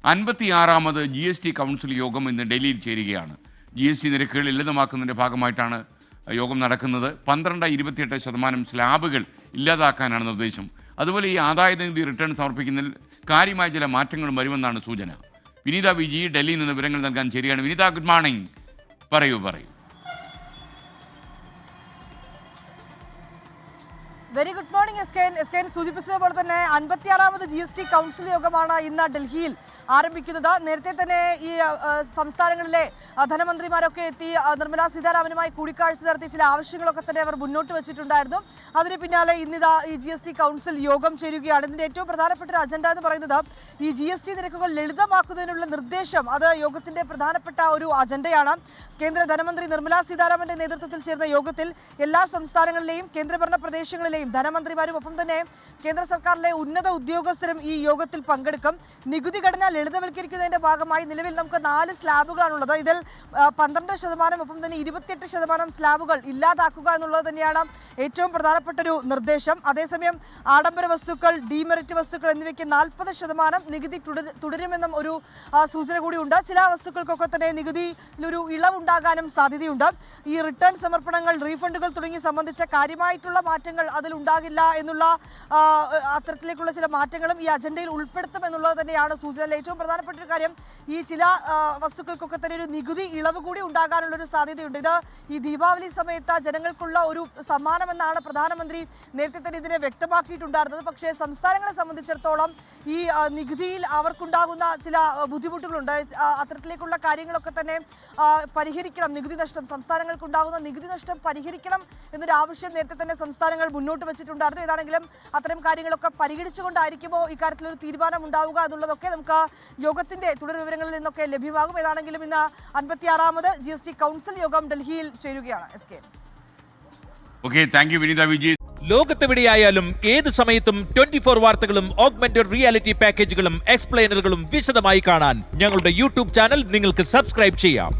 56ാമത് GST council യോഗം ഇന്ന് ഡൽഹിയിൽ ചേരുകയാണ്. GST നിരക്കുകൾ ലളിതമാക്കുന്നതിൻ്റെ ഭാഗമായിട്ടാണ് യോഗം നടക്കുന്നത്. 12-28% സ്ലാബുകൾ ഇല്ലാതാക്കാനാണ് നിർദ്ദേശം. അതുപോലെ ഈ ആദായ നികുതി റിട്ടേൺ സമർപ്പിക്കുന്നതിൽ കാര്യമായ ചില മാറ്റങ്ങളും വരുമെന്നാണ് സൂചന. വിനീത വിജി ഡൽഹിയിൽ നിന്ന് വിവരങ്ങൾ നൽകാൻ ശരിയാണ്. വിനീത, ഗുഡ് മോർണിംഗ്. പറയൂ. Very good morning S K സൂചിപ്പിച്ചതുപോലെ തന്നെ 56ാമത് GST കൗൺസിൽ യോഗമാണ് ഇന്ന് ഡൽഹിയിൽ ആരംഭിക്കുന്നത്. നേരത്തെ തന്നെ ഈ സംസ്ഥാനങ്ങളിലെ ധനമന്ത്രിമാരൊക്കെ എത്തി നിർമ്മലാ സീതാരാമനുമായി കൂടിക്കാഴ്ച നടത്തി ചില ആവശ്യങ്ങളൊക്കെ തന്നെ അവർ മുന്നോട്ട് വെച്ചിട്ടുണ്ടായിരുന്നു. അതിന് പിന്നാലെ ഇന്നിതാ ഈ GST കൗൺസിൽ യോഗം ചേരുകയാണ്. ഇതിന്റെ ഏറ്റവും പ്രധാനപ്പെട്ട ഒരു അജണ്ട എന്ന് പറയുന്നത് ഈ GST നിരക്കുകൾ ലളിതമാക്കുന്നതിനുള്ള നിർദ്ദേശം. അത് യോഗത്തിന്റെ പ്രധാനപ്പെട്ട ഒരു അജണ്ടയാണ്. കേന്ദ്ര ധനമന്ത്രി നിർമ്മലാ സീതാരാമന്റെ നേതൃത്വത്തിൽ ചേർന്ന യോഗത്തിൽ എല്ലാ സംസ്ഥാനങ്ങളിലെയും കേന്ദ്രഭരണ പ്രദേശങ്ങളിലെയും ധനമന്ത്രിമാരും ഒപ്പം തന്നെ കേന്ദ്ര സർക്കാരിലെ ഉന്നത ഉദ്യോഗസ്ഥരും ഈ യോഗത്തിൽ പങ്കെടുക്കും. നികുതി ഘടന ലളിതവൽക്കരിക്കുന്നതിന്റെ ഭാഗമായി നിലവിൽ നമുക്ക് 4 സ്ലാബുകളാണുള്ളത്. ഇതിൽ 12% ഒപ്പം തന്നെ 28% സ്ലാബുകൾ ഇല്ലാതാക്കുക എന്നുള്ളത് തന്നെയാണ് ഏറ്റവും പ്രധാനപ്പെട്ട ഒരു നിർദ്ദേശം. അതേസമയം ആഡംബര വസ്തുക്കൾ, ഡീമെറിറ്റ് വസ്തുക്കൾ എന്നിവയ്ക്ക് 40% നികുതി തുടരുമെന്നും ഒരു സൂചന കൂടിയുണ്ട്. ചില വസ്തുക്കൾക്കൊക്കെ തന്നെ നികുതിയിലൊരു ഇളവുണ്ടാകാനും സാധ്യതയുണ്ട്. ഈ റിട്ടേൺ സമർപ്പണങ്ങൾ, റീഫണ്ടുകൾ തുടങ്ങി സംബന്ധിച്ച കാര്യമായിട്ടുള്ള മാറ്റങ്ങൾ അതിലുണ്ടാകില്ല എന്നുള്ള അത്തരത്തിലേക്കുള്ള ചില മാറ്റങ്ങളും ഈ അജണ്ടയിൽ ഉൾപ്പെടുത്തും എന്നുള്ളത് തന്നെയാണ് സൂചന. ഏറ്റവും പ്രധാനപ്പെട്ട ഒരു കാര്യം, ഈ ചില വസ്തുക്കൾക്കൊക്കെ തന്നെ ഒരു നികുതി ഇളവ് കൂടി ഉണ്ടാകാനുള്ളൊരു സാധ്യതയുണ്ട്. ഇത് ഈ ദീപാവലി സമയത്ത് ജനങ്ങൾക്കുള്ള ഒരു സമ്മാനമെന്നാണ് പ്രധാനമന്ത്രി നേരത്തെ തന്നെ ഇതിനെ വ്യക്തമാക്കിയിട്ടുണ്ടായിരുന്നത്. പക്ഷേ സംസ്ഥാനങ്ങളെ സംബന്ധിച്ചിടത്തോളം ഈ നികുതിയിൽ അവർക്കുണ്ടാകുന്ന ചില ബുദ്ധിമുട്ടുകളുണ്ട്. അത്തരത്തിലേക്കുള്ള കാര്യങ്ങളൊക്കെ തന്നെ പരിഹരിക്കണം. നികുതി നഷ്ടം, സംസ്ഥാനങ്ങൾക്കുണ്ടാകുന്ന നികുതി നഷ്ടം പരിഹരിക്കണം എന്നൊരു ആവശ്യം നേരത്തെ തന്നെ സംസ്ഥാനങ്ങൾ മുന്നോട്ട് വെച്ചിട്ടുണ്ടായിരുന്നു. ഏതാണെങ്കിലും അത്തരം കാര്യങ്ങളൊക്കെ പരിഗണിച്ചുകൊണ്ടായിരിക്കുമോ ഇക്കാര്യത്തിലൊരു തീരുമാനം ഉണ്ടാവുക എന്നുള്ളതൊക്കെ നമുക്ക് യോഗത്തിന്റെ തുടർ വിവരങ്ങളിൽ നിന്നൊക്കെ ലഭ്യമാകും. ഏതാണെങ്കിലും ഇന്ന് 56ാമത് GST കൗൺസിൽ യോഗം ഡൽഹിയിൽ ചേരുകയാണ്. ലോകത്തെവിടെയായാലും ഏത് സമയത്തും 24 വാർത്തകളും ഓഗ്മെന്റഡ് റിയാലിറ്റി പാക്കേജുകളും എക്സ്പ്ലെയിനറുകളും വിശദമായി കാണാൻ ഞങ്ങളുടെ YouTube ചാനൽ നിങ്ങൾക്ക് സബ്സ്ക്രൈബ് ചെയ്യാം.